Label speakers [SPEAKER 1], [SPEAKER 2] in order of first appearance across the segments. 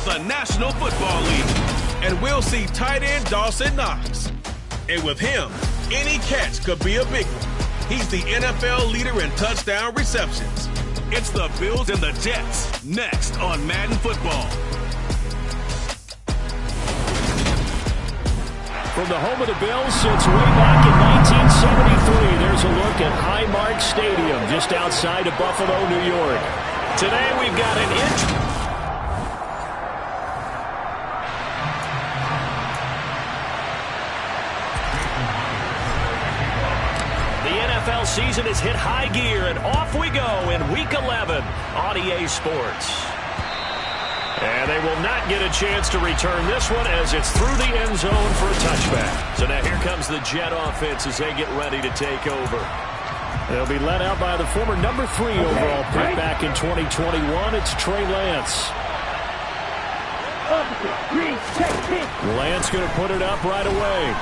[SPEAKER 1] of the National Football League. And we'll see tight end Dawson Knox. And with him, any catch could be a big one. He's the NFL leader in touchdown receptions. It's the Bills and the Jets, next on Madden Football.
[SPEAKER 2] From the home of the Bills since way back in 1973, there's a look at Highmark Stadium just outside of Buffalo, New York. Today we've got an inch. NFL season has hit high gear, and off we go in Week 11 on EA Sports. And they will not get a chance to return this one as it's through the end zone for a touchback. So now here comes the Jet offense as they get ready to take over. They'll be led out by the former number 3 overall pick back in 2021. It's Trey Lance. Lance going to put it up right away.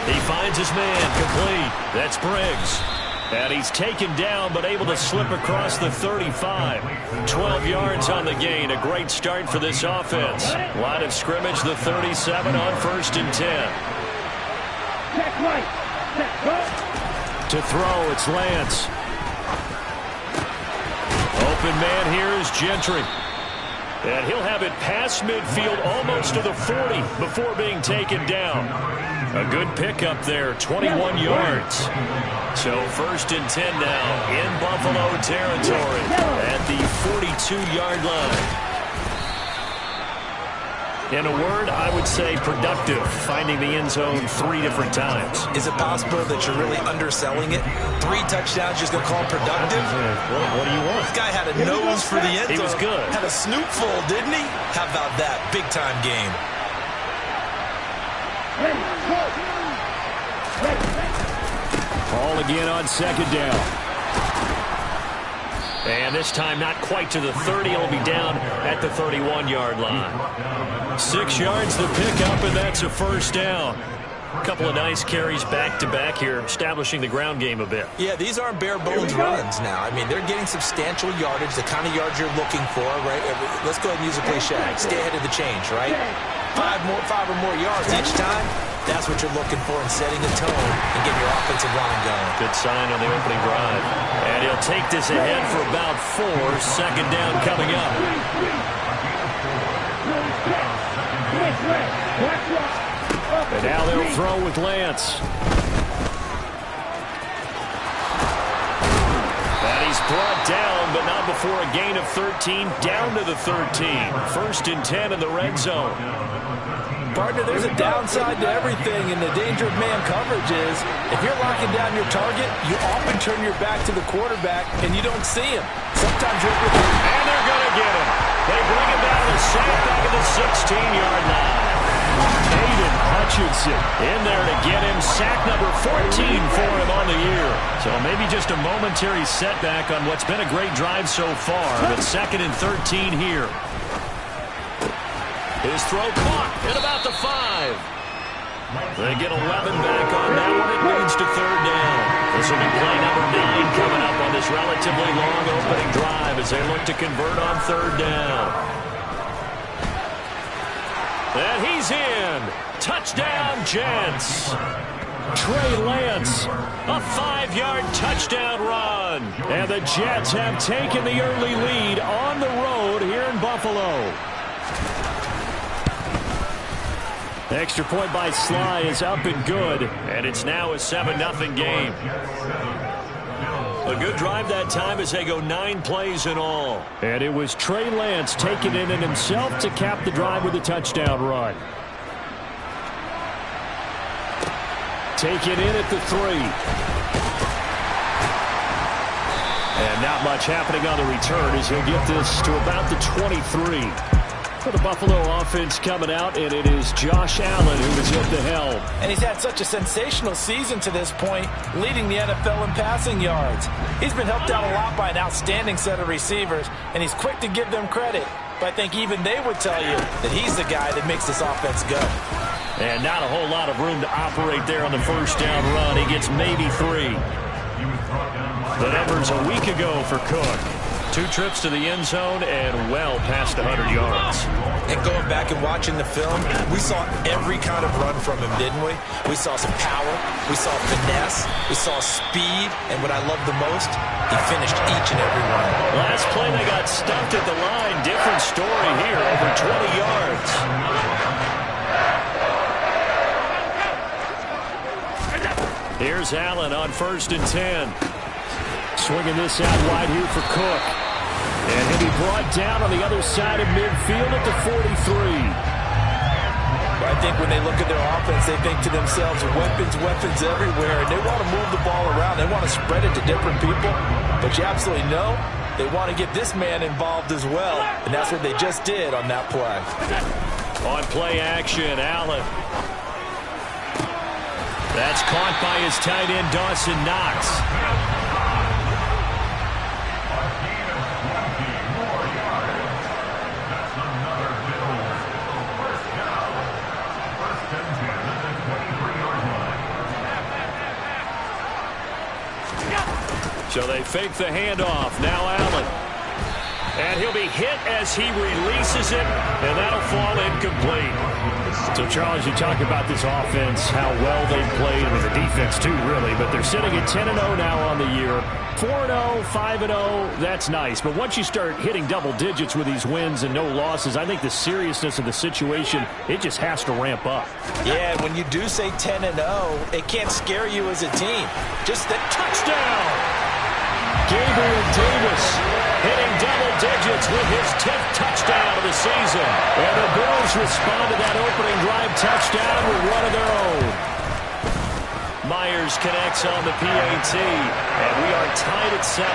[SPEAKER 2] He finds his man, complete. That's Briggs. And he's taken down, but able to slip across the 35. 12 yards on the gain. A great start for this offense. Line of scrimmage, the 37 on 1st and 10. To throw, it's Lance. Open man here is Gentry. And he'll have it past midfield almost to the 40 before being taken down. A good pickup there, 21 yards. So 1st and 10 now in Buffalo territory at the 42-yard line. In a word, I would say productive, finding the end zone 3 different times.
[SPEAKER 3] Is it possible that you're really underselling it? 3 touchdowns, just going to call it productive?
[SPEAKER 2] What do you want?
[SPEAKER 3] This guy had a nose for the end zone.
[SPEAKER 2] He was good.
[SPEAKER 3] Had a snoot full, didn't he? How about that? Big-time game.
[SPEAKER 2] Ball again on 2nd down. And this time not quite to the 30. It'll be down at the 31-yard line. 6 yards the pickup, and that's a 1st down. A couple of nice carries back-to-back here, establishing the ground game a bit.
[SPEAKER 3] Yeah, these aren't bare-bones runs now. I mean, they're getting substantial yardage, the kind of yards you're looking for, right? Let's go ahead and use a cliche. Stay ahead of the change, right? 5 or more yards each time. That's what you're looking for in setting a tone and getting your offensive line going.
[SPEAKER 2] Good sign on the opening drive. And he'll take this ahead for about 4. 2nd down coming up. And now they'll throw with Lance. And he's brought down, but not before a gain of 13, down to the 13. 1st and 10 in the red zone.
[SPEAKER 3] Partner, there's a downside to everything, and the danger of man coverage is if you're locking down your target, you often turn your back to the quarterback, and you don't see him. Sometimes you're...
[SPEAKER 2] And they're going to get him. They bring him down to sack back at the 16-yard line. Aiden Hutchinson in there to get him. Sack number 14 for him on the year. So maybe just a momentary setback on what's been a great drive so far, but 2nd and 13 here. His throw caught at about the 5. They get 11 back on that one. It leads to 3rd down. This will be play number 9 coming up on this relatively long opening drive as they look to convert on 3rd down. And he's in. Touchdown, Jets. Trey Lance, a 5-yard touchdown run. And the Jets have taken the early lead on the road here in Buffalo. Extra point by Sly is up and good, and it's now a 7-0 game. A good drive that time as they go 9 plays in all. And it was Trey Lance taking it in himself to cap the drive with a touchdown run. Take it in at the 3. And not much happening on the return as he'll get this to about the 23. For the Buffalo offense coming out, and it is Josh Allen who is at the helm.
[SPEAKER 4] And he's had such a sensational season to this point, leading the NFL in passing yards. He's been helped out a lot by an outstanding set of receivers, and he's quick to give them credit. But I think even they would tell you that he's the guy that makes this offense go.
[SPEAKER 2] And not a whole lot of room to operate there on the 1st down run. He gets maybe 3. The numbers a week ago for Cook. 2 trips to the end zone and well past 100 yards.
[SPEAKER 3] And going back and watching the film, we saw every kind of run from him, didn't we? We saw some power, we saw finesse, we saw speed, and what I love the most, he finished each and every one.
[SPEAKER 2] Last play, they got stuffed at the line. Different story here, over 20 yards. Here's Allen on 1st and 10. Swinging this out wide here for Cook. And he'll be brought down on the other side of midfield at the 43.
[SPEAKER 4] I think when they look at their offense, they think to themselves, weapons everywhere. And they want to move the ball around. They want to spread it to different people. But you absolutely know they want to get this man involved as well. And that's what they just did on that play.
[SPEAKER 2] On play action, Allen. That's caught by his tight end, Dawson Knox. So they fake the handoff. Now Allen. And he'll be hit as he releases it, and that'll fall incomplete. So, Charles, you talk about this offense, how well they've played, and the defense too, really, but they're sitting at 10-0 now on the year. 4-0, 5-0, that's nice. But once you start hitting double digits with these wins and no losses, I think the seriousness of the situation, it just has to ramp up.
[SPEAKER 4] Yeah, when you do say 10-0, it can't scare you as a team. Just that touchdown!
[SPEAKER 2] Gabriel Davis hitting double digits with his 10th touchdown of the season. And the Bills respond to that opening drive touchdown with one of their own. Myers connects on the PAT, and we are tied at 7.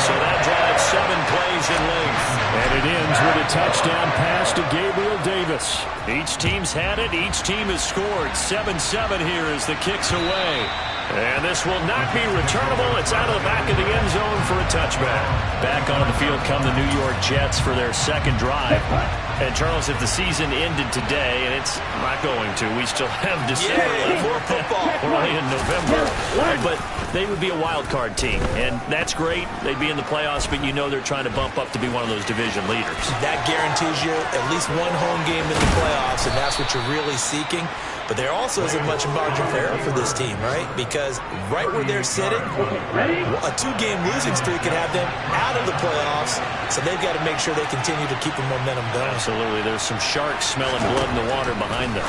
[SPEAKER 2] So that drives 7 plays in length. And it ends with a touchdown pass to Gabriel Davis. Each team's had it. Each team has scored. 7-7 here as the kick's away. And this will not be returnable. It's out of the back of the end zone for a touchback. Back onto the field come the New York Jets for their second drive. And, Charles, if the season ended today, and it's not going to, we still have December left.
[SPEAKER 3] More football.
[SPEAKER 2] We're only in November. But they would be a wild card team, and that's great. They'd be in the playoffs, but you know they're trying to bump up to be one of those division leaders. That
[SPEAKER 3] guarantees you at least one home game in the playoffs, and that's what you're really seeking. But there also isn't much margin for error for this team, right? Because right where they're sitting, a 2-game losing streak could have them out of the playoffs. So they've got to make sure they continue to keep the momentum going.
[SPEAKER 2] Absolutely. There's some sharks smelling blood in the water behind them.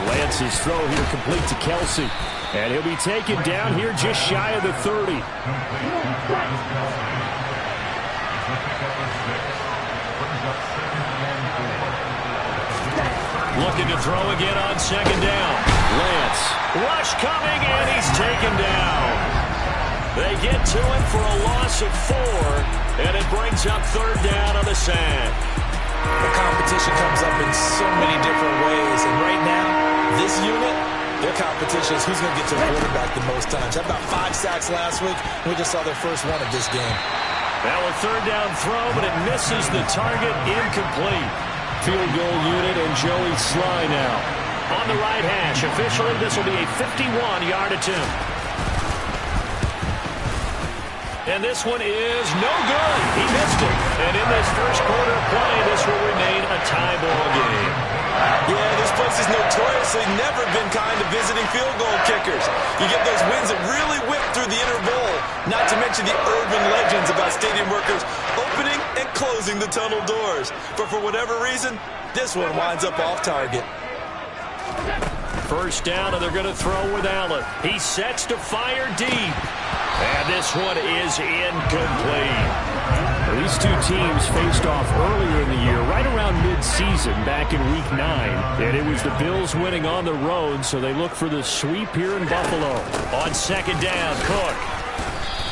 [SPEAKER 2] Lance's throw here complete to Kelsey. And he'll be taken down here just shy of the 30. Looking to throw again on second down. Lance. Rush coming, and he's taken down. They get to him for a loss of 4, and it brings up third down on the sack.
[SPEAKER 3] The competition comes up in so many different ways, and right now, this unit, their competition is who's going to get to the quarterback the most times. Had about 5 sacks last week. We just saw their first one of this game.
[SPEAKER 2] Now a third down throw, but it misses the target, incomplete. Field goal unit and Joey Sly now. On the right hash, officially this will be a 51-yard attempt. And this one is no good. He missed it. And in this first quarter of play, this will remain a tie ball game.
[SPEAKER 3] Yeah, this place has notoriously never been kind to visiting field goal kickers. You get those wins that really whip through the inner bowl, not to mention the urban legends about stadium workers opening and closing the tunnel doors. But for whatever reason, this one winds up off target.
[SPEAKER 2] First down, and they're going to throw with Allen. He sets to fire deep. And this one is incomplete. Well, these two teams faced off earlier in the year, right around mid-season, back in Week 9. And it was the Bills winning on the road, so they look for the sweep here in Buffalo. On second down, Cook.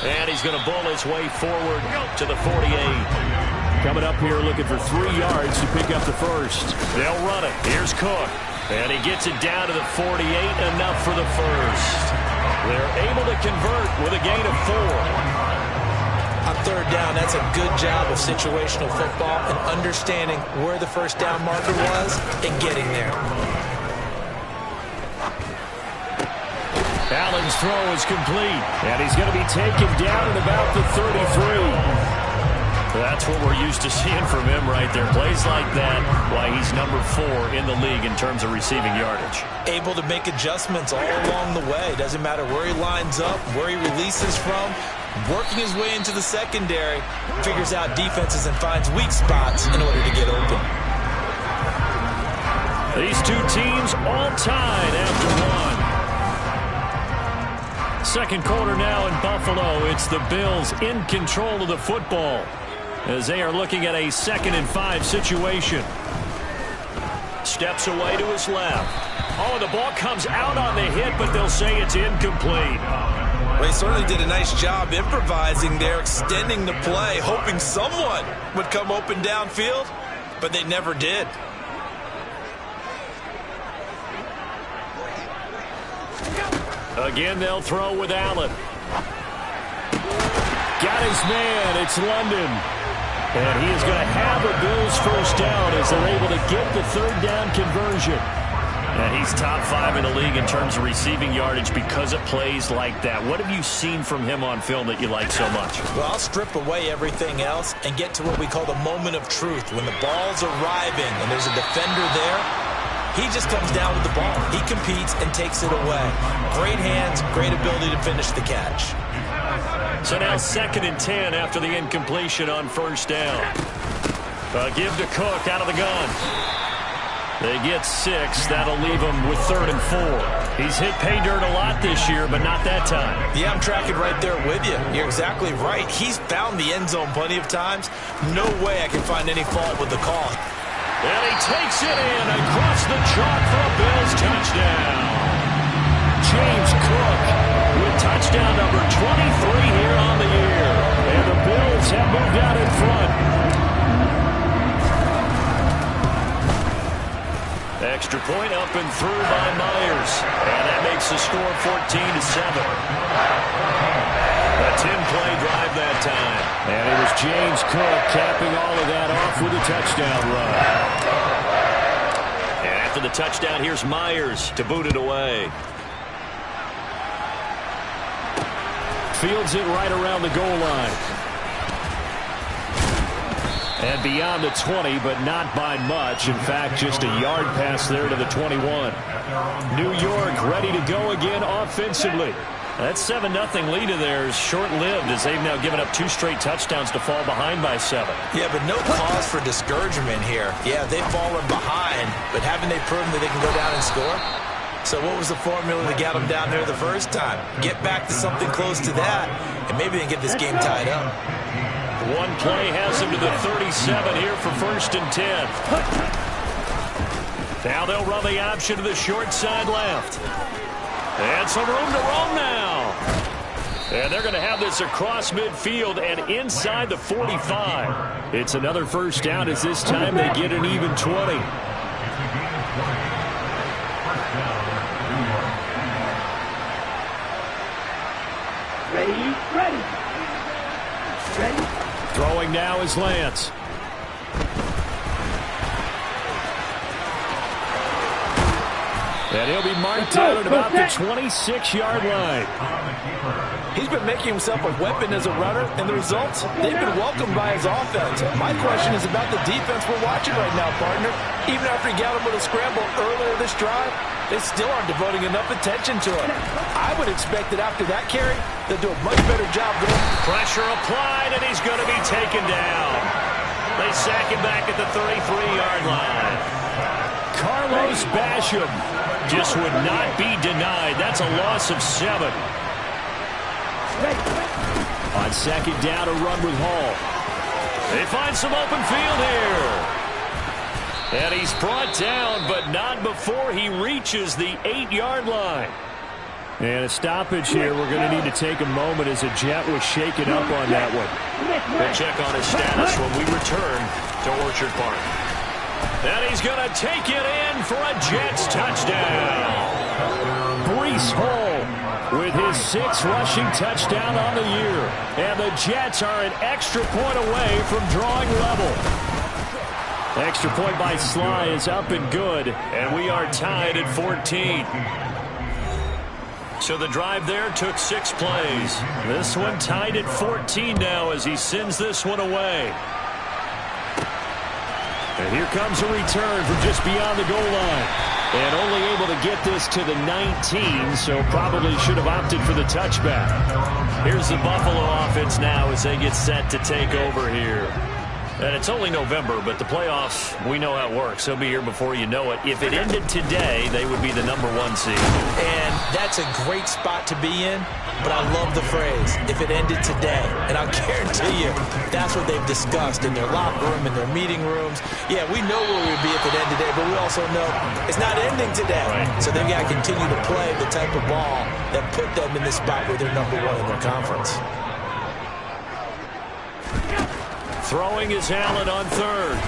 [SPEAKER 2] And he's going to bull his way forward to the 48. Coming up here looking for 3 yards to pick up the first. They'll run it. Here's Cook. And he gets it down to the 48, enough for the first. They're able to convert with a gain of 4.
[SPEAKER 3] On third down, that's a good job of situational football and understanding where the first down marker was and getting there.
[SPEAKER 2] Allen his throw is complete. And he's going to be taken down at about the 33. That's what we're used to seeing from him right there. Plays like that, why he's number 4 in the league in terms of receiving yardage.
[SPEAKER 4] Able to make adjustments all along the way. Doesn't matter where he lines up, where he releases from. Working his way into the secondary. Figures out defenses and finds weak spots in order to get open.
[SPEAKER 2] These two teams all tied after one. Second quarter now in Buffalo. It's the Bills in control of the football as they are looking at a 2nd and 5 situation. Steps away to his left. Oh, the ball comes out on the hit, but they'll say it's incomplete.
[SPEAKER 4] Well, he certainly did a nice job improvising there, extending the play, hoping someone would come open downfield, but they never did.
[SPEAKER 2] Again, they'll throw with Allen. Got his man. It's London. And he is going to have a Bills first down as they're able to get the 3rd down conversion. And he's top 5 in the league in terms of receiving yardage because of plays like that. What have you seen from him on film that you like so much?
[SPEAKER 4] Well, I'll strip away everything else and get to what we call the moment of truth. When the ball's arriving and there's a defender there, he just comes down with the ball. He competes and takes it away. Great hands, great ability to finish the catch.
[SPEAKER 2] So now 2nd and 10 after the incompletion on first down. Give to Cook out of the gun. They get 6. That'll leave him with 3rd and 4. He's hit pay dirt a lot this year, but not that time.
[SPEAKER 4] Yeah, I'm tracking right there with you. You're exactly right. He's found the end zone plenty of times. No way I can find any fault with the call.
[SPEAKER 2] And he takes it in across the chalk for a Bills touchdown. James Cook with touchdown number 23 here on the year. And the Bills have moved out in front. Extra point up and through by Myers. And that makes the score 14-7. A 10-play drive that time. And it was James Cook capping all of that off with a touchdown run. And after the touchdown, here's Myers to boot it away. Fields it right around the goal line. And beyond the 20, but not by much. In fact, just a yard pass there to the 21. New York ready to go again offensively. That 7-0 lead of theirs short-lived as they've now given up 2 straight touchdowns to fall behind by 7.
[SPEAKER 4] Yeah, but no cause for discouragement here. Yeah, they've fallen behind, but haven't they proven that they can go down and score? So what was the formula to get them down there the first time? Get back to something close to that, and maybe they can get this game tied up.
[SPEAKER 2] One play has them to the 37 here for 1st and 10. Now they'll run the option to the short side left. And some room to roam now. And they're going to have this across midfield and inside the 45. It's another first down as this time they get an even 20.
[SPEAKER 5] Ready.
[SPEAKER 2] Throwing now is Lance. And he'll be marked down at about the 26-yard line.
[SPEAKER 4] He's been making himself a weapon as a runner, and the results, they've been welcomed by his offense. My question is about the defense we're watching right now, partner. Even after he got him with a scramble earlier this drive, they still aren't devoting enough attention to him. I would expect that after that carry, they'll do a much better job going.
[SPEAKER 2] Pressure applied, and he's going to be taken down. They sack him back at the 33-yard line. Carlos Basham just would not be denied. That's a loss of 7. On 2nd down, a run with Hall. They find some open field here. And he's brought down, but not before he reaches the 8-yard line. And a stoppage here. We're going to need to take a moment as a Jet was shaken up on that one. We'll check on his status when we return to Orchard Park. And he's going to take it in for a Jets touchdown. Breece Hall with his 6th rushing touchdown on the year. And the Jets are an extra point away from drawing level. Extra point by Sly is up and good. And we are tied at 14. So the drive there took 6 plays. This one tied at 14 now as he sends this one away. And here comes a return from just beyond the goal line. And only able to get this to the 19, so probably should have opted for the touchback. Here's the Buffalo offense now as they get set to take over here. And it's only November, but the playoffs, we know how it works. They'll be here before you know it. If it ended today, they would be the #1 seed.
[SPEAKER 3] And that's a great spot to be in, but I love the phrase, if it ended today. And I'll guarantee you, that's what they've discussed in their locker room, in their meeting rooms. Yeah, we know where we'd be if it ended today, but we also know it's not ending today.
[SPEAKER 2] Right.
[SPEAKER 3] So they've got to continue to play the type of ball that put them in the spot where they're #1 in their conference.
[SPEAKER 2] Throwing is Allen on third.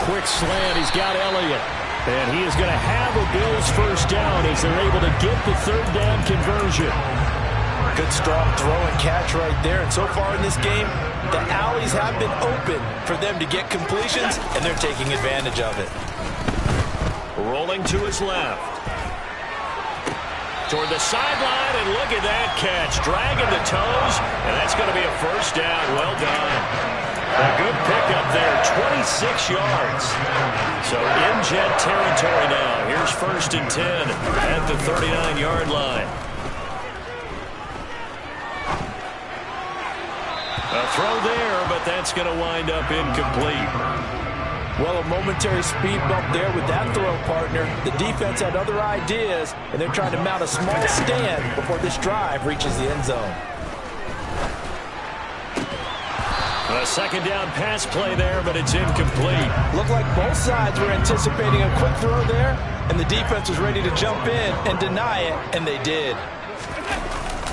[SPEAKER 2] Quick slant. He's got Elliott. And he is going to have a Bills first down as they're able to get the third down conversion.
[SPEAKER 4] Good strong throw and catch right there. And so far in this game, the alleys have been open for them to get completions, and they're taking advantage of it.
[SPEAKER 2] Rolling to his left. Toward the sideline, and look at that catch. Dragging the toes, and that's going to be a first down. Well done. A good pickup there, 26 yards. So in Jet territory now. Here's 1st and 10 at the 39-yard line. A throw there, but that's going to wind up incomplete.
[SPEAKER 4] Well, a momentary speed bump there with that throw, partner. The defense had other ideas, and they're trying to mount a small stand before this drive reaches the end zone.
[SPEAKER 2] A second down pass play there, but it's incomplete.
[SPEAKER 4] Looked like both sides were anticipating a quick throw there, and the defense was ready to jump in and deny it, and they did.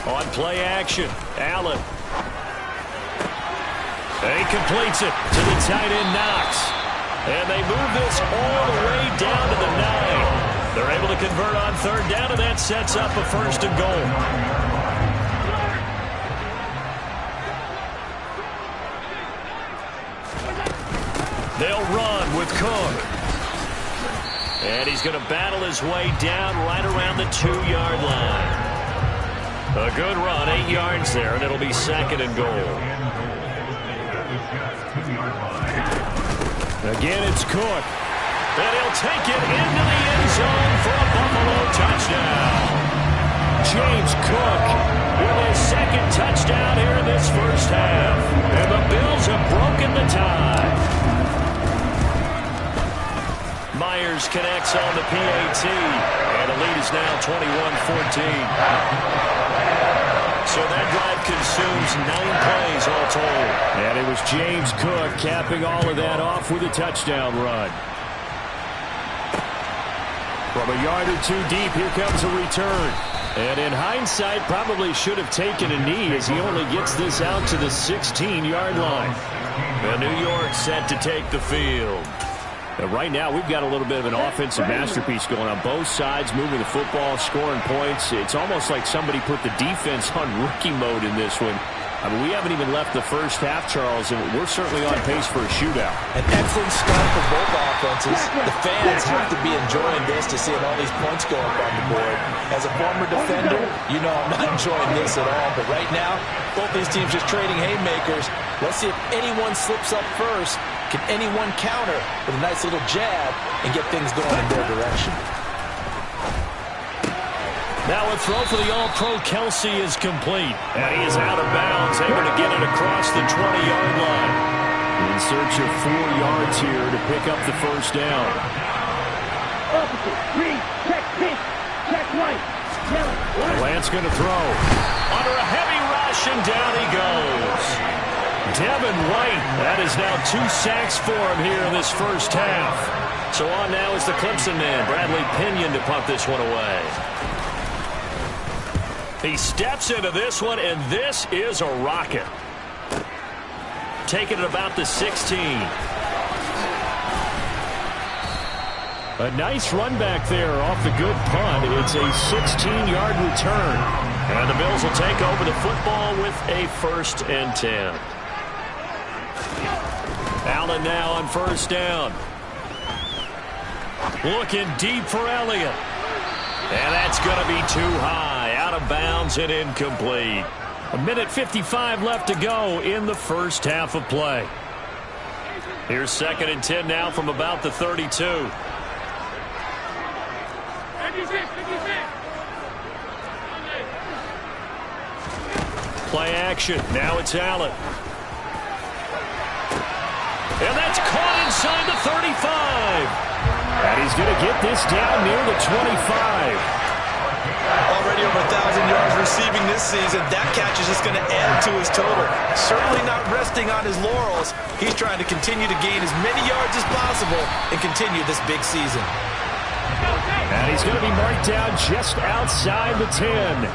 [SPEAKER 2] On play action, Allen. He completes it to the tight end, Knox. And they move this all the way down to the 9. They're able to convert on third down, and that sets up a 1st and goal. They'll run with Cook. And he's going to battle his way down right around the 2-yard line. A good run, 8 yards there, and it'll be 2nd and goal. Again, it's Cook. And he'll take it into the end zone for a Buffalo touchdown. James Cook with his 2nd touchdown here in this first half. And the Bills have broken the tie. Myers connects on the PAT, and the lead is now 21-14. So that drive consumes 9 plays all told. And it was James Cook capping all of that off with a touchdown run. From a yard or 2 deep, here comes a return. And in hindsight, probably should have taken a knee as he only gets this out to the 16-yard line. And New York set to take the field. Right now, we've got a little bit of an offensive masterpiece going on. Both sides moving the football, scoring points. It's almost like somebody put the defense on rookie mode in this one. I mean, we haven't even left the first half, Charles, and we're certainly on pace for a shootout.
[SPEAKER 4] An excellent start for both offenses. The fans have to be enjoying this to see all these points go up on the board. As a former defender, you know I'm not enjoying this at all. But right now, both these teams just trading haymakers. Let's see if anyone slips up first. Can anyone counter with a nice little jab and get things going in their direction?
[SPEAKER 2] Now a throw for the All-Pro Kelsey is complete. And he is out of bounds, able to get it across the 20-yard line. In search of 4 yards here to pick up the first down. Lance going to throw. Under a heavy rush, and down he goes. Devin White, that is now 2 sacks for him here in this first half. So on now is the Clemson man, Bradley Pinion, to punt this one away. He steps into this one, and this is a rocket. Taking it about the 16. A nice run back there off the good punt. It's a 16-yard return. And the Bills will take over the football with a 1st and 10. Allen now on first down. Looking deep for Elliott. And that's going to be too high. out of bounds and incomplete. 1:55 left to go in the first half of play. Here's 2nd and 10 now from about the 32. Play action. Now it's Allen. And that's caught inside the 35. And he's going to get this down near the 25.
[SPEAKER 3] Already over 1,000 yards receiving this season. That catch is just going to add to his total. Certainly not resting on his laurels. He's trying to continue to gain as many yards as possible and continue this big season.
[SPEAKER 2] And he's going to be marked down just outside the 10.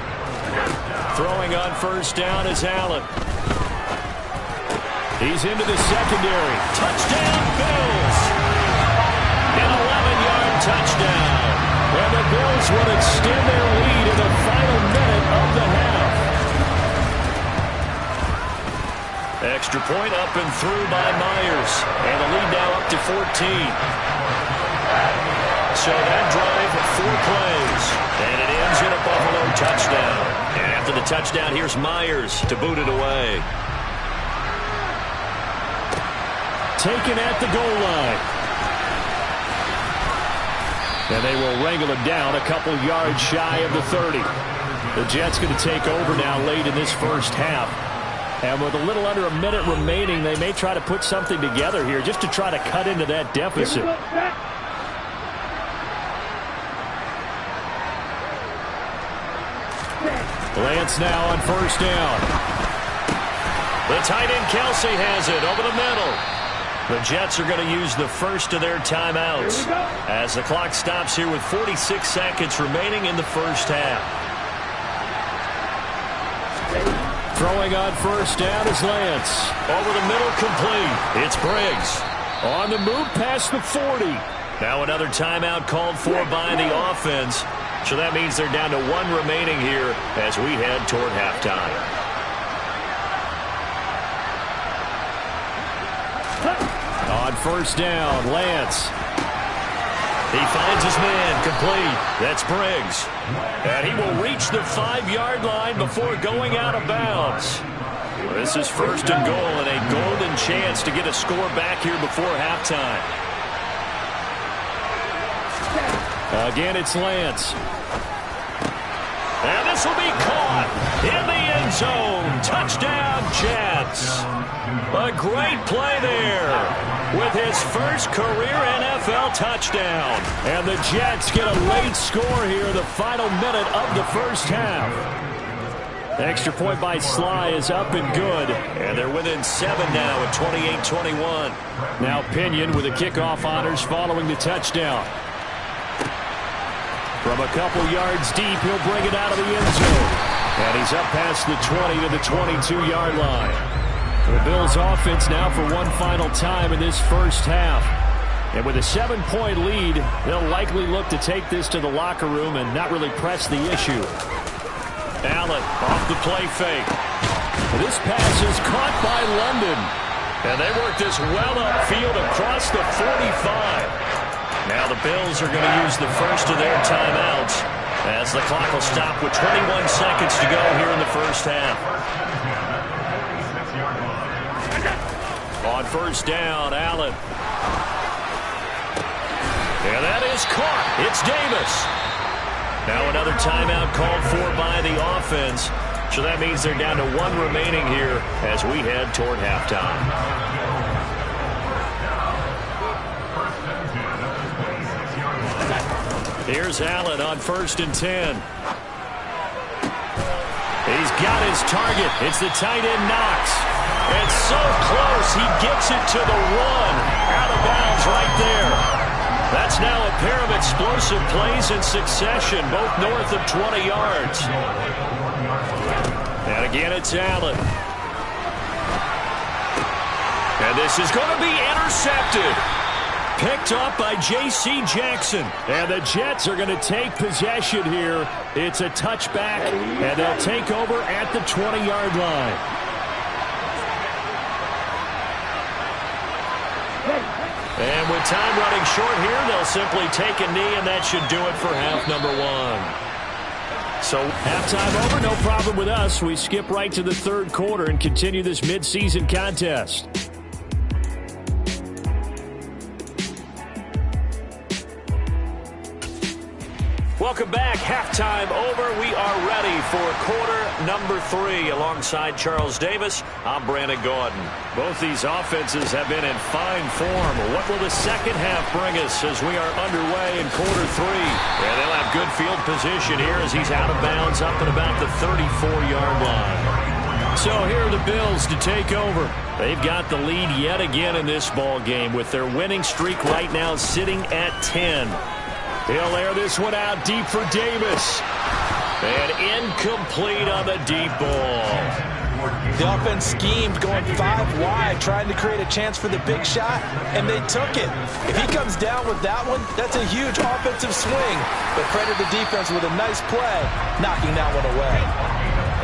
[SPEAKER 2] Throwing on first down is Allen. He's into the secondary. Touchdown, Bills! An 11-yard touchdown. And the Bills will extend their lead in the final minute of the half. Extra point up and through by Myers. And the lead now up to 14. So that drive, 4 plays. And it ends in a Buffalo touchdown. And after the touchdown, here's Myers to boot it away. Taken at the goal line. And they will wrangle him down a couple yards shy of the 30. The Jets going to take over now late in this first half. And with a little under a minute remaining, they may try to put something together here just to try to cut into that deficit. Lance now on first down. The tight end Kelsey has it over the middle. The Jets are going to use the first of their timeouts as the clock stops here with 46 seconds remaining in the first half. Throwing on first down is Lance. Over the middle, complete. It's Briggs. On the move past the 40. Now another timeout called for by the offense. So that means they're down to 1 remaining here as we head toward halftime. On first down, Lance. He finds his man, complete. That's Briggs. And he will reach the 5-yard line before going out of bounds. This is first and goal and a golden chance to get a score back here before halftime. Again, it's Lance. And this will be caught in the end zone. Touchdown, Jets. A great play there with his first career NFL touchdown. And the Jets get a late score here in the final minute of the first half. Extra point by Sly is up and good. And they're within 7 now at 28-21. Now Pinion with the kickoff honors following the touchdown. From a couple yards deep, he'll bring it out of the end zone. And he's up past the 20 to the 22-yard line. The Bills offense now for one final time in this first half. And with a 7-point lead, they'll likely look to take this to the locker room and not really press the issue. Allen off the play fake. This pass is caught by London. And they work this well upfield across the 45. Now the Bills are going to use the first of their timeouts as the clock will stop with 21 seconds to go here in the first half. On first down, Allen. And that is caught. It's Davis. Now another timeout called for by the offense. So that means they're down to 1 remaining here as we head toward halftime. Here's Allen on first and 10. He's got his target. It's the tight end Knox. It's so close. He gets it to the 1. Out of bounds right there. That's now a pair of explosive plays in succession, both north of 20 yards. And again, it's Allen. And this is going to be intercepted. Picked up by J.C. Jackson. And the Jets are going to take possession here. It's a touchback, and they'll take over at the 20-yard line. And with time running short here, they'll simply take a knee, and that should do it for half number 1. So halftime over, no problem with us. We skip right to the third quarter and continue this midseason contest. Welcome back. Halftime over. We are ready for quarter number 3. Alongside Charles Davis, I'm Brandon Gaudin. Both these offenses have been in fine form. What will the second half bring us as we are underway in quarter 3? Yeah, they'll have good field position here as he's out of bounds up at about the 34-yard line. So here are the Bills to take over. They've got the lead yet again in this ball game with their winning streak right now sitting at 10. He'll air this one out deep for Davis. And incomplete on the deep ball.
[SPEAKER 4] The offense schemed going 5 wide, trying to create a chance for the big shot, and they took it. If he comes down with that one, that's a huge offensive swing. But credit the defense with a nice play, knocking that one away.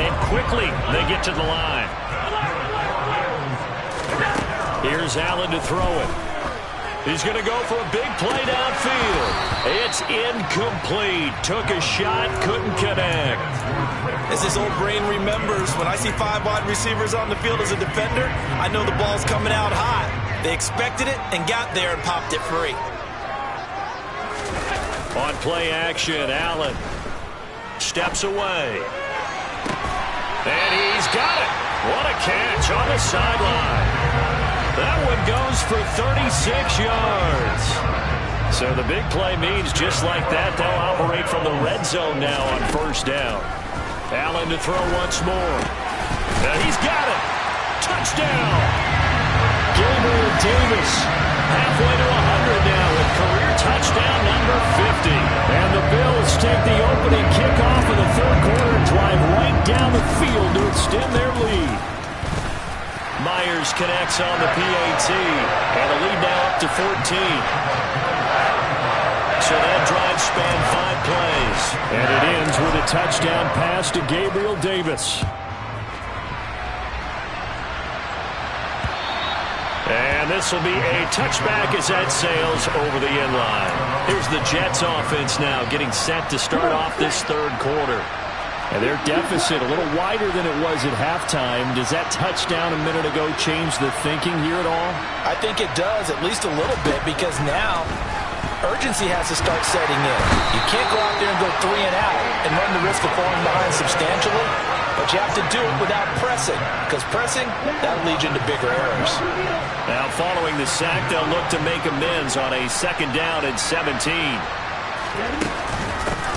[SPEAKER 2] And quickly, they get to the line. Here's Allen to throw it. He's going to go for a big play downfield. It's incomplete. Took a shot, couldn't connect.
[SPEAKER 4] As his old brain remembers, when I see 5 wide receivers on the field as a defender, I know the ball's coming out hot. They expected it and got there and popped it free.
[SPEAKER 2] On play action, Allen steps away. And he's got it. What a catch on the sideline. That one goes for 36 yards. So the big play means just like that, they'll operate from the red zone now on first down. Allen to throw once more. And he's got it. Touchdown. Gabriel Davis halfway to 100 now with career touchdown number 50. And the Bills take the opening kickoff of the third quarter and drive right down the field to extend their lead. Myers connects on the PAT, and the lead now up to 14. So that drive spanned 5 plays, and it ends with a touchdown pass to Gabriel Davis. And this will be a touchback as that sails over the end line. Here's the Jets offense now getting set to start off this third quarter. And their deficit a little wider than it was at halftime. Does that touchdown a minute ago change the thinking here at all?
[SPEAKER 4] I think it does, at least a little bit, because now urgency has to start setting in. You can't go out there and go 3 and out and run the risk of falling behind substantially, but you have to do it without pressing, because pressing, that'll lead you into bigger errors.
[SPEAKER 2] Now following the sack, they'll look to make amends on a second down and 17.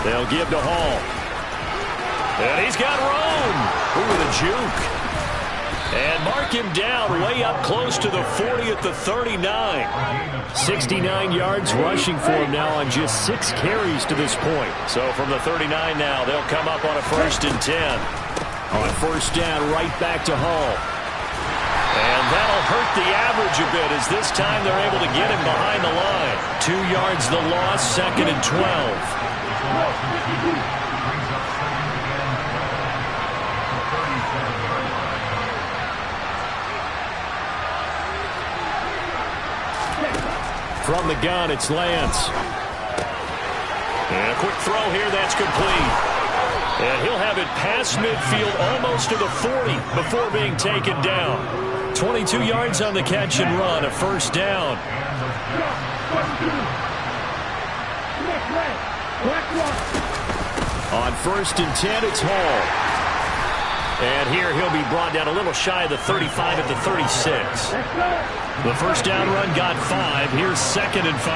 [SPEAKER 2] They'll give to Hall. And he's got room. Ooh, with a juke. And mark him down way up close to the 40 at the 39. 69 yards rushing for him now on just 6 carries to this point. So from the 39 now, they'll come up on a 1st and 10. On first down, right back to Hall. And that'll hurt the average a bit as this time they're able to get him behind the line. 2 yards the loss, 2nd and 12. From the gun, it's Lance. And a quick throw here, that's complete. And he'll have it past midfield almost to the 40 before being taken down. 22 yards on the catch and run, a 1st down. On 1st and 10, it's Hall. And here he'll be brought down a little shy of the 35 at the 36. The first down run got 5. Here's 2nd and 5.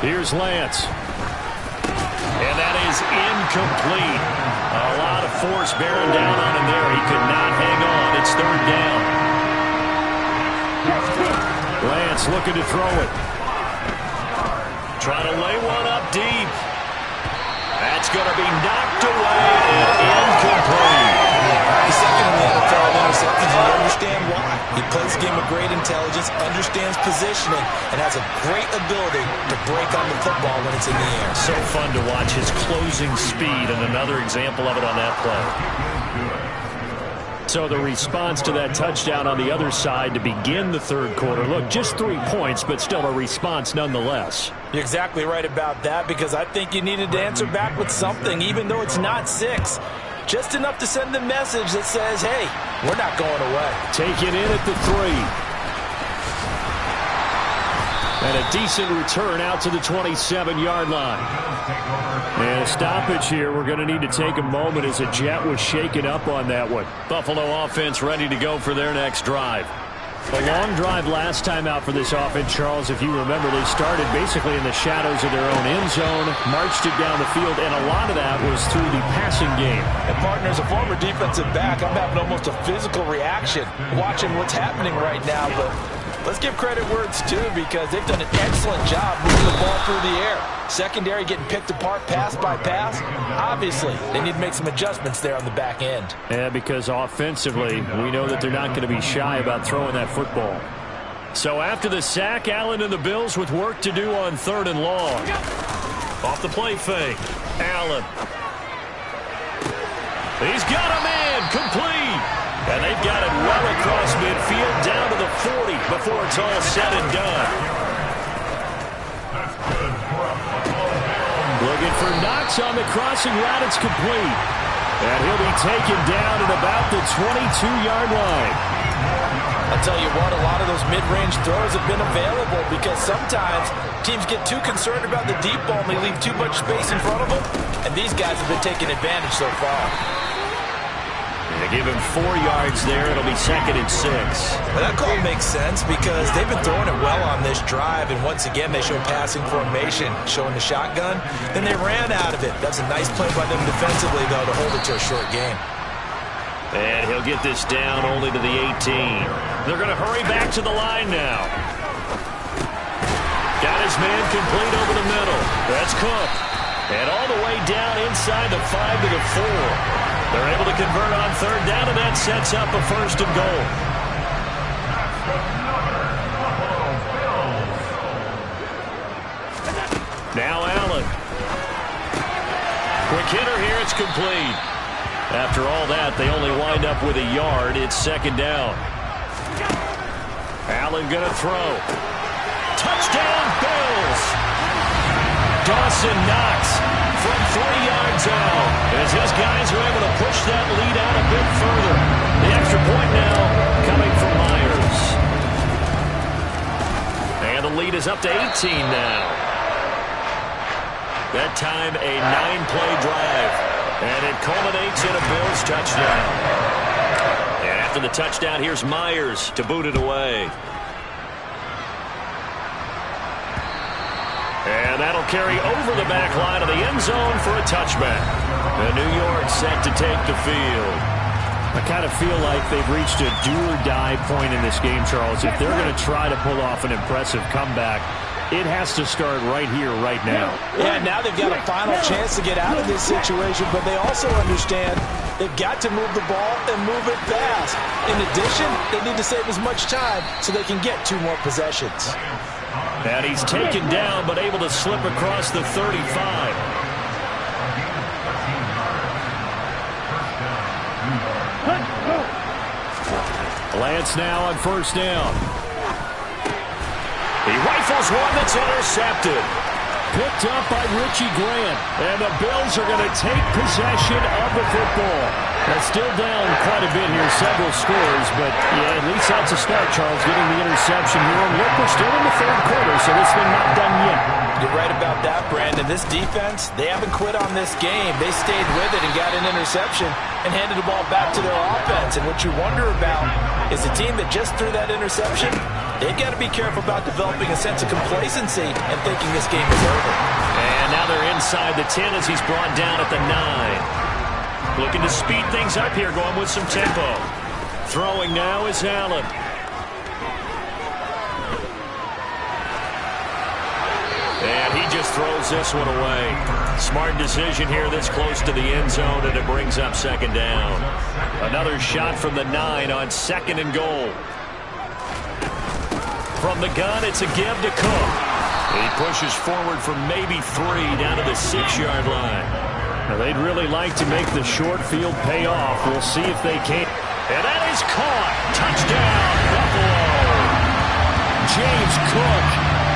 [SPEAKER 2] Here's Lance. And that is incomplete. A lot of force bearing down on him there. He could not hang on. It's 3rd down. Lance looking to throw it. Trying to lay one up deep. That's going to be knocked away and incomplete.
[SPEAKER 4] He's second in the NFL in interceptions, and you understand why. He plays a game of great intelligence, understands positioning, and has a great ability to break on the football when it's in the air.
[SPEAKER 2] So fun to watch his closing speed, and another example of it on that play. So the response to that touchdown on the other side to begin the third quarter. Look, just 3 points, but still a response nonetheless.
[SPEAKER 4] You're exactly right about that, because I think you needed to answer back with something, even though it's not 6. Just enough to send the message that says, hey, we're not going away.
[SPEAKER 2] Take it in at the 3. And a decent return out to the 27-yard line. And a stoppage here. We're going to need to take a moment as a Jet was shaken up on that one. Buffalo offense ready to go for their next drive. A long drive last time out for this offense, Charles. If you remember, they started basically in the shadows of their own end zone, marched it down the field, and a lot of that was through the passing game.
[SPEAKER 4] And, partner, as a former defensive back, I'm having almost a physical reaction watching what's happening right now. But let's give credit where it's due, because they've done an excellent job moving the ball through the air. Secondary getting picked apart pass by pass. Obviously, they need to make some adjustments there on the back end.
[SPEAKER 2] Yeah, because offensively, we know that they're not going to be shy about throwing that football. So after the sack, Allen and the Bills with work to do on 3rd and long. Off the play fake. Allen. He's got a man complete. And they've got it well across midfield down to the 40 before it's all said and done. Looking for Knox on the crossing route. It's complete. And he'll be taken down at about the 22-yard line.
[SPEAKER 4] I'll tell you what, a lot of those mid-range throws have been available, because sometimes teams get too concerned about the deep ball and they leave too much space in front of them. And these guys have been taking advantage so far.
[SPEAKER 2] They give him 4 yards there. It'll be 2nd and 6.
[SPEAKER 3] Well, that call makes sense, because they've been throwing it well on this drive, and once again they show passing formation, showing the shotgun. Then they ran out of it. That's a nice play by them defensively, though, to hold it to a short game.
[SPEAKER 2] And he'll get this down only to the 18. They're going to hurry back to the line now. Got his man complete over the middle. That's Cook. And all the way down inside the 5 to the 4. They're able to convert on 3rd down, and that sets up a 1st and goal. Now Allen. Quick hitter here. It's complete. After all that, they only wind up with a yard. It's 2nd down. Allen going to throw. Touchdown, Bills. Dawson Knox from 3 yards out, as his guys are able to push that lead out a bit further. The extra point now coming from Myers. And the lead is up to 18 now. That time a 9-play drive, and it culminates in a Bills touchdown. And after the touchdown, here's Myers to boot it away. And that'll carry over the back line of the end zone for a touchback. And New York set to take the field. I kind of feel like they've reached a do-or-die point in this game, Charles. If they're going to try to pull off an impressive comeback, it has to start right here, right now.
[SPEAKER 4] Yeah, now they've got a final chance to get out of this situation, but they also understand they've got to move the ball and move it fast. In addition, they need to save as much time so they can get 2 more possessions.
[SPEAKER 2] And he's taken down, but able to slip across the 35. Lance now on 1st down. He rifles one that's intercepted. Picked up by Richie Grant. And the Bills are going to take possession of the football. They're still down quite a bit here, several scores, but yeah, at least that's a start, Charles, getting the interception here. And look, we're still in the 3rd quarter, so this thing not done yet.
[SPEAKER 4] You're right about that, Brandon. This defense, they haven't quit on this game. They stayed with it and got an interception and handed the ball back to their offense. And what you wonder about is the team that just threw that interception, they've got to be careful about developing a sense of complacency and thinking this game is over.
[SPEAKER 2] And now they're inside the 10 as he's brought down at the 9. Looking to speed things up here, going with some tempo. Throwing now is Allen. And he just throws this one away. Smart decision here this close to the end zone, and it brings up 2nd down. Another shot from the 9 on 2nd and goal. From the gun, it's a give to Cook. He pushes forward for maybe 3 down to the 6-yard line. Now, they'd really like to make the short field pay off. We'll see if they can. And that is caught. Touchdown, Buffalo. James Cook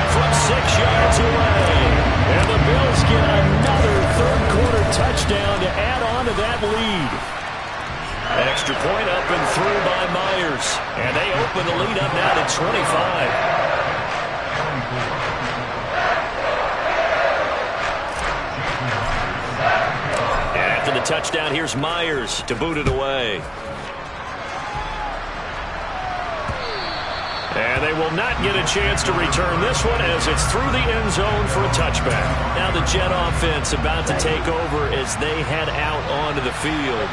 [SPEAKER 2] from 6 yards away. And the Bills get another third-quarter touchdown to add on to that lead. Extra point up and through by Myers. And they open the lead up now to 25. After the touchdown, here's Myers to boot it away. And they will not get a chance to return this one as it's through the end zone for a touchback. Now the Jet offense about to take over as they head out onto the field.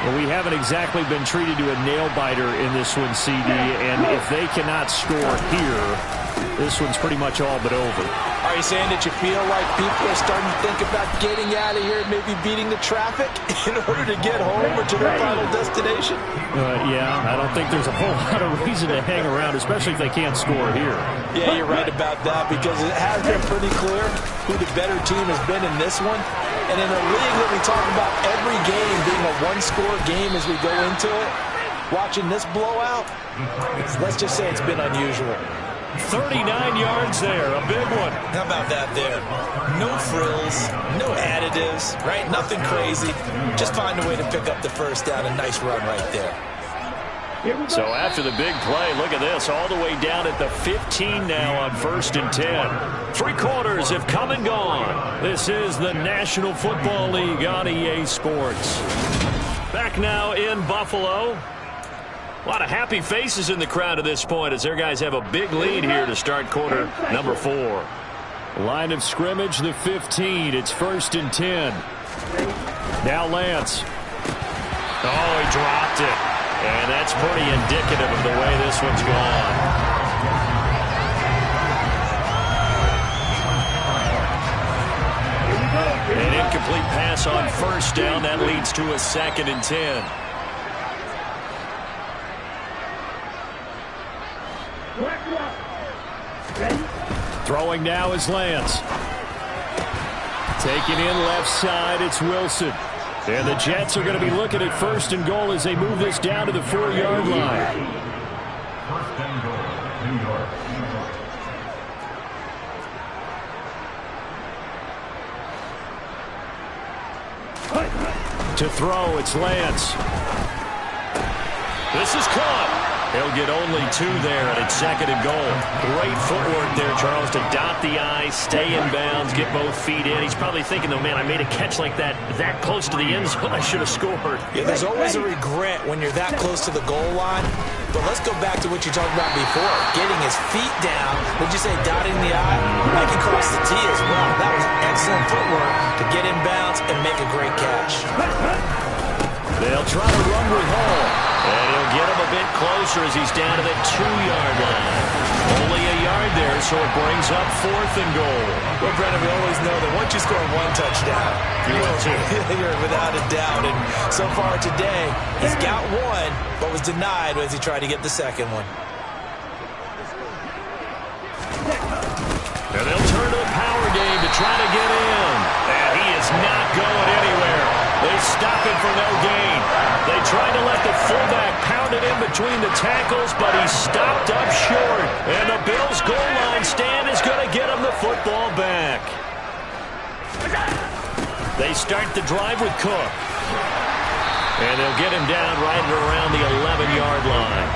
[SPEAKER 5] Well, we haven't exactly been treated to a nail-biter in this one, CD, and if they cannot score here, this one's pretty much all but over.
[SPEAKER 4] Are you saying that you feel like people are starting to think about getting out of here and maybe beating the traffic in order to get home or to their final destination?
[SPEAKER 5] Yeah, I don't think there's a whole lot of reason to hang around, especially if they can't score here.
[SPEAKER 4] Yeah, you're right about that because it has been pretty clear who the better team has been in this one. And in a league that we talk about every game being a one-score game as we go into it, watching this blowout, let's just say it's been unusual.
[SPEAKER 2] 39 yards there, a big one.
[SPEAKER 3] How about that there? No frills, no additives, right? Nothing crazy. Just find a way to pick up the first down. A nice run right there.
[SPEAKER 2] So after the big play, look at this, all the way down at the 15 now on 1st and 10. 3 quarters have come and gone. This is the National Football League on EA Sports. Back now in Buffalo. A lot of happy faces in the crowd at this point as their guys have a big lead here to start quarter number 4.
[SPEAKER 5] Line of scrimmage, the 15. It's 1st and 10. Now Lance.
[SPEAKER 2] Oh, he dropped it. And that's pretty indicative of the way this one's gone. An incomplete pass on 1st down. That leads to a 2nd and 10.
[SPEAKER 5] Throwing now is Lance. Taking in left side, it's Wilson. And the Jets are going to be looking at 1st and goal as they move this down to the 4-yard line.
[SPEAKER 6] 1st and goal, New York.
[SPEAKER 5] To throw, it's Lance.
[SPEAKER 2] This is caught. He'll get only 2 there, and it's 2nd and goal. Great footwork there, Charles, to dot the I, stay in bounds, get both feet in. He's probably thinking, though, man, I made a catch like that close to the end zone. I should have scored.
[SPEAKER 3] Yeah, there's always a regret when you're that close to the goal line. But let's go back to what you talked about before. Getting his feet down. Would you say dotting the I? He can cross the T as well. That was excellent footwork to get in bounds and make a great catch.
[SPEAKER 5] They'll try to run with Hall.
[SPEAKER 2] And he'll get him a bit closer as he's down to the 2-yard line. Only a yard there, so it brings up 4th and goal.
[SPEAKER 3] Well, Brennan, we always know that once you score 1 touchdown,
[SPEAKER 2] you will too.
[SPEAKER 3] You're without a doubt. And so far today, he's got 1, but was denied as he tried to get the 2nd one.
[SPEAKER 2] And they'll turn to the power game to try to get in. And he is not going anywhere. They stop him for no gain. They tried to let the fullback pound it in between the tackles, but he stopped up short. And the Bills' goal line stand is going to get him the football back. They start the drive with Cook. And they'll get him down right around the 11-yard line.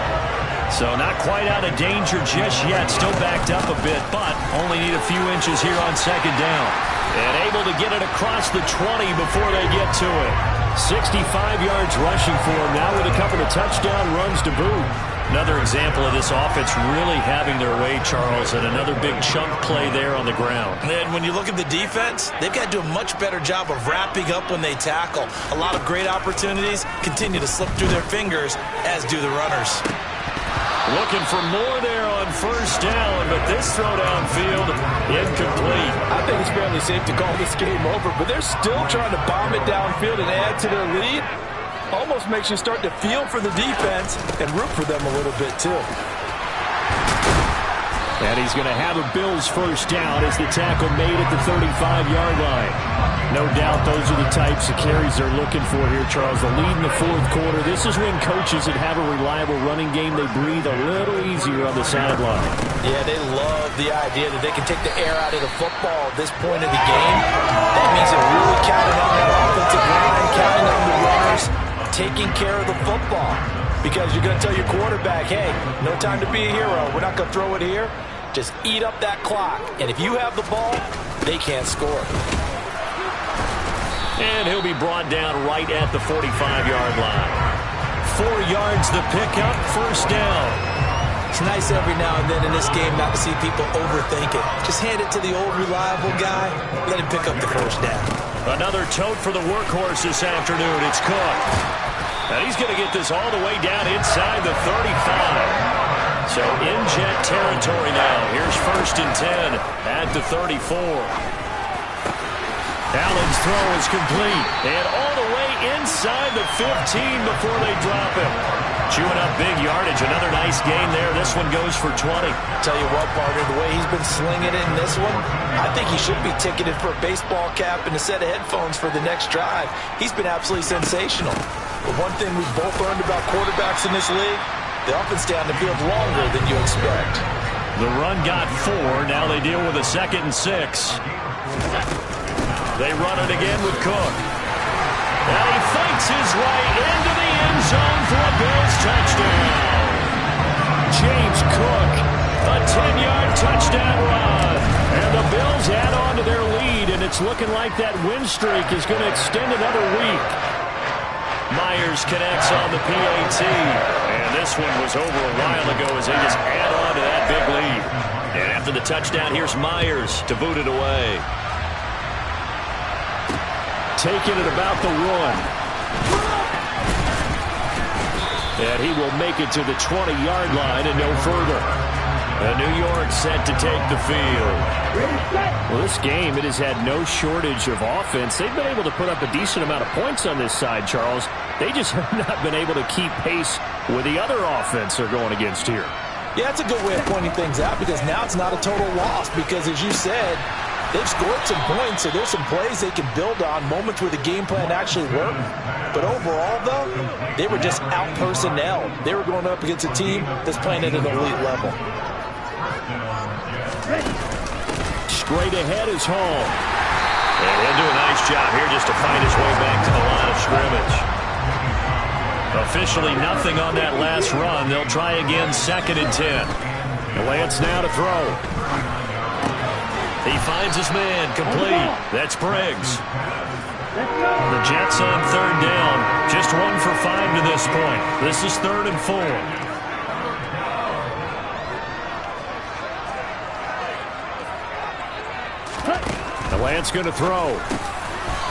[SPEAKER 2] So not quite out of danger just yet. Still backed up a bit, but only need a few inches here on 2nd down. And able to get it across the 20 before they get to it. 65 yards rushing for him now with a couple of touchdown runs to boot. Another example of this offense really having their way, Charles, and another big chunk play there on the ground.
[SPEAKER 3] And when you look at the defense, they've got to do a much better job of wrapping up when they tackle. A lot of great opportunities continue to slip through their fingers, as do the runners.
[SPEAKER 2] Looking for more there on 1st down, but this throw downfield, incomplete.
[SPEAKER 4] I think it's fairly safe to call this game over, but they're still trying to bomb it downfield and add to their lead. Almost makes you start to feel for the defense and root for them a little bit, too.
[SPEAKER 5] And he's going to have a Bills 1st down as the tackle made at the 35-yard line. No doubt those are the types of carries they're looking for here, Charles. The lead in the fourth quarter. This is when coaches that have a reliable running game, they breathe a little easier on the sideline.
[SPEAKER 4] Yeah, they love the idea that they can take the air out of the football at this point of the game. That means they're really counting on that offensive line, counting on the runners, taking care of the football. Because you're going to tell your quarterback, hey, no time to be a hero. We're not going to throw it here. Just eat up that clock. And if you have the ball, they can't score.
[SPEAKER 2] And he'll be brought down right at the 45-yard line. 4 yards the pickup, first down.
[SPEAKER 3] It's nice every now and then in this game not to see people overthink it. Just hand it to the old reliable guy. Let him pick up the first down.
[SPEAKER 2] Another tote for the workhorse this afternoon. It's Cook. And he's going to get this all the way down inside the 35. So in jet territory now. Here's first and 10 at the 34. Allen's throw is complete. And all the way inside the 15 before they drop him. Chewing up big yardage. Another nice gain there. This one goes for 20.
[SPEAKER 4] Tell you what, partner, the way he's been slinging it in this one, I think he should be ticketed for a baseball cap and a set of headphones for the next drive. He's been absolutely sensational. But one thing we've both learned about quarterbacks in this league, they often stay on the field longer than you expect.
[SPEAKER 2] The run got 4. Now they deal with a 2nd and 6. They run it again with Cook. And he fights his way into the end zone for a Bills touchdown.
[SPEAKER 5] James Cook,
[SPEAKER 2] A 10-yard touchdown run.
[SPEAKER 5] and the Bills add on to their lead, and it's looking like that win streak is going to extend another week.
[SPEAKER 2] Myers connects on the PAT. And this one was over a while ago as they just add on to that big lead. And after the touchdown, here's Myers to boot it away.
[SPEAKER 5] Taking it about the 1. And he will make it to the 20-yard line and no further.
[SPEAKER 2] And New York set to take the field.
[SPEAKER 5] Well, this game, it has had no shortage of offense. They've been able to put up a decent amount of points on this side, Charles. They just have not been able to keep pace with the other offense they're going against here.
[SPEAKER 4] Yeah, that's a good way of pointing things out because now it's not a total loss because, as you said, they've scored some points, so there's some plays they can build on, moments where the game plan actually worked. But overall, though, they were just out-personnel. They were going up against a team that's playing at an elite level.
[SPEAKER 5] Straight ahead is Hall.
[SPEAKER 2] And he'll do a nice job here just to find his way back to the line of scrimmage. Officially nothing on that last run. They'll try again, 2nd and 10.
[SPEAKER 5] Lance now to throw.
[SPEAKER 2] He finds his man, complete. That's Briggs. The Jets on 3rd down. Just 1 for 5 to this point. This is 3rd and 4.
[SPEAKER 5] Lance going to throw.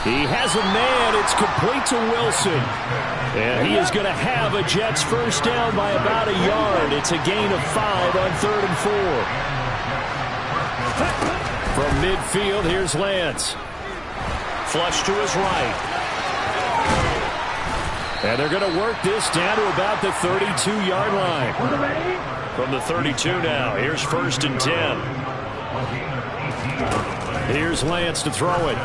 [SPEAKER 5] He has a man. It's complete to Wilson. And he is going to have a Jets first down by about a yard. It's a gain of 5 on 3rd and 4. From midfield, here's Lance.
[SPEAKER 2] Flush to his right.
[SPEAKER 5] And they're going to work this down to about the 32-yard line.
[SPEAKER 2] From the 32 now, here's 1st and 10.
[SPEAKER 5] Here's Lance to throw it.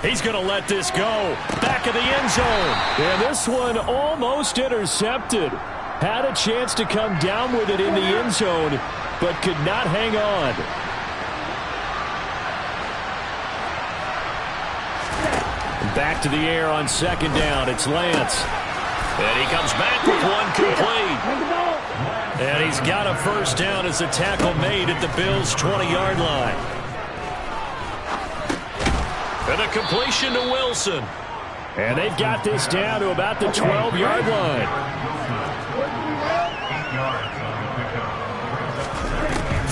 [SPEAKER 2] He's going to let this go. Back of the end zone.
[SPEAKER 5] And this one almost intercepted. Had a chance to come down with it in the end zone, but could not hang on. Back to the air on 2nd down. It's Lance.
[SPEAKER 2] And he comes back with one complete. And he's got a first down as the tackle made at the Bills' 20-yard line. And a completion to Wilson.
[SPEAKER 5] And they've got this down to about the 12-yard line.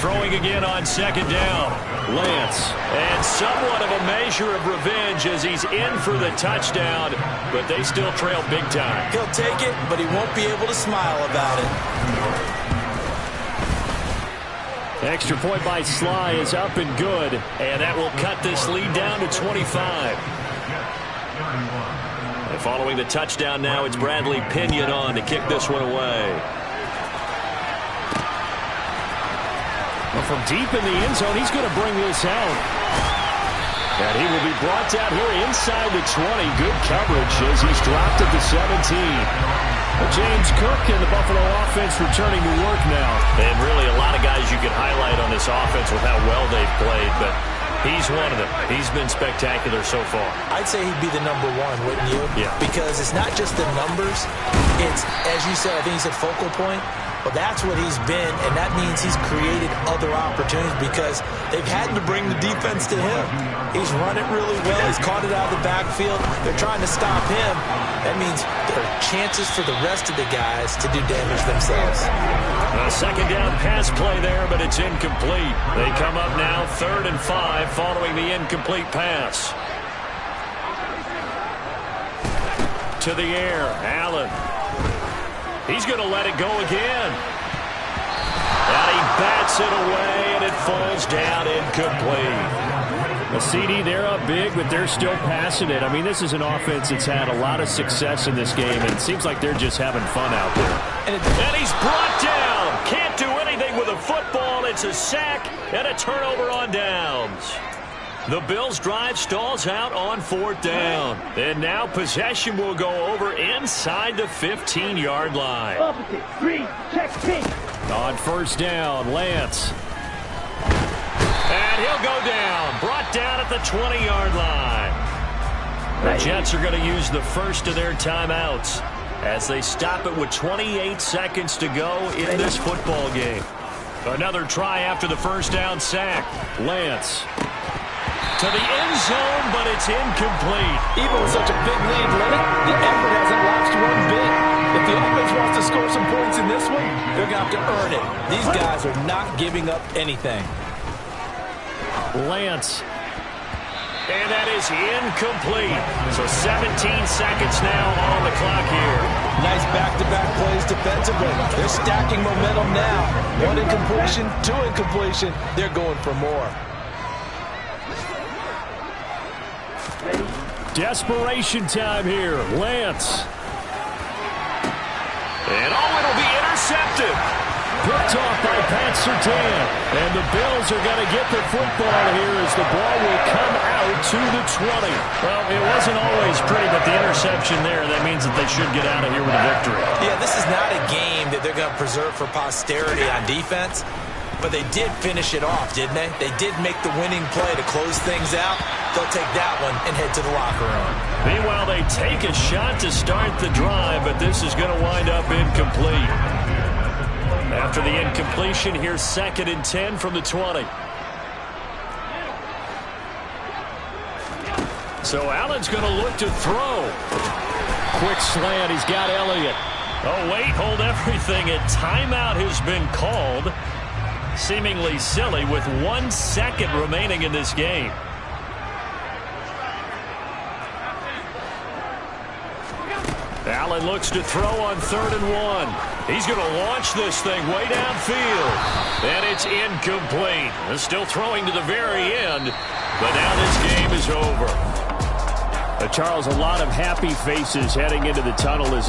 [SPEAKER 2] Throwing again on 2nd down. Lance. And somewhat of a measure of revenge as he's in for the touchdown, but they still trail big time.
[SPEAKER 4] He'll take it, but he won't be able to smile about it.
[SPEAKER 5] Extra point by Sly is up and good.
[SPEAKER 2] And that will cut this lead down to 25. And following the touchdown now, it's Bradley Pinion on to kick this one away.
[SPEAKER 5] Well, from deep in the end zone, he's going to bring this out. And he will be brought down here inside the 20. Good coverage as he's dropped at the 17. James Cook and the Buffalo offense returning to work now.
[SPEAKER 2] And really a lot of guys you could highlight on this offense with how well they've played, but he's one of them. He's been spectacular so far.
[SPEAKER 3] I'd say he'd be the number one, wouldn't you?
[SPEAKER 2] Yeah.
[SPEAKER 3] Because it's not just the numbers. It's, as you said, I think he said focal point. Well, that's what he's been, and that means he's created other opportunities because they've had to bring the defense to him. He's run it really well. He's caught it out of the backfield. They're trying to stop him. That means there are chances for the rest of the guys to do damage themselves.
[SPEAKER 2] A second down pass play there, but it's incomplete. They come up now 3rd and 5 following the incomplete pass. To the air, Allen. He's going to let it go again. And he bats it away, and it falls down incomplete.
[SPEAKER 5] The CD, they're up big, but they're still passing it. I mean, this is an offense that's had a lot of success in this game, and it seems like they're just having fun out there.
[SPEAKER 2] And he's brought down. Can't do anything with a football. It's a sack and a turnover on downs. The Bills' drive stalls out on 4th down. And now possession will go over inside the 15-yard line.
[SPEAKER 5] On 1st down, Lance.
[SPEAKER 2] And he'll go down. Brought down at the 20-yard line. The Jets are going to use the first of their timeouts as they stop it with 28 seconds to go in this football game. Another try after the 1st down sack.
[SPEAKER 5] Lance.
[SPEAKER 2] To the end zone, but it's incomplete.
[SPEAKER 4] Even with such a big lead, Lenny, the effort hasn't lapsed one bit. If the offense wants to score some points in this one, they're going to have to earn it. These guys are not giving up anything.
[SPEAKER 5] Lance.
[SPEAKER 2] And that is incomplete. So 17 seconds now on the clock here.
[SPEAKER 4] Nice back-to-back plays defensively. They're stacking momentum now. 1 incompletion, 2 incompletion. They're going for more.
[SPEAKER 5] Desperation time here. Lance.
[SPEAKER 2] And it'll be intercepted.
[SPEAKER 5] Picked off by Pat Surtain. And the Bills are going to get the football here as the ball will come out to the 20.
[SPEAKER 2] Well, it wasn't always pretty, but the interception there, that means that they should get out of here with a victory.
[SPEAKER 3] Yeah, this is not a game that they're going to preserve for posterity on defense. But they did finish it off, didn't they? They did make the winning play to close things out. They'll take that one and head to the locker room.
[SPEAKER 2] Meanwhile, they take a shot to start the drive, but this is going to wind up incomplete. After the incompletion, here's 2nd and 10 from the 20. So Allen's going to look to throw.
[SPEAKER 5] Quick slant. He's got Elliott.
[SPEAKER 2] Oh, wait, hold everything. A timeout has been called. Seemingly silly with 1 second remaining in this game. Allen looks to throw on 3rd and 1. He's going to launch this thing way downfield. And it's incomplete. They're still throwing to the very end. But now this game is over.
[SPEAKER 5] Charles, a lot of happy faces heading into the tunnel as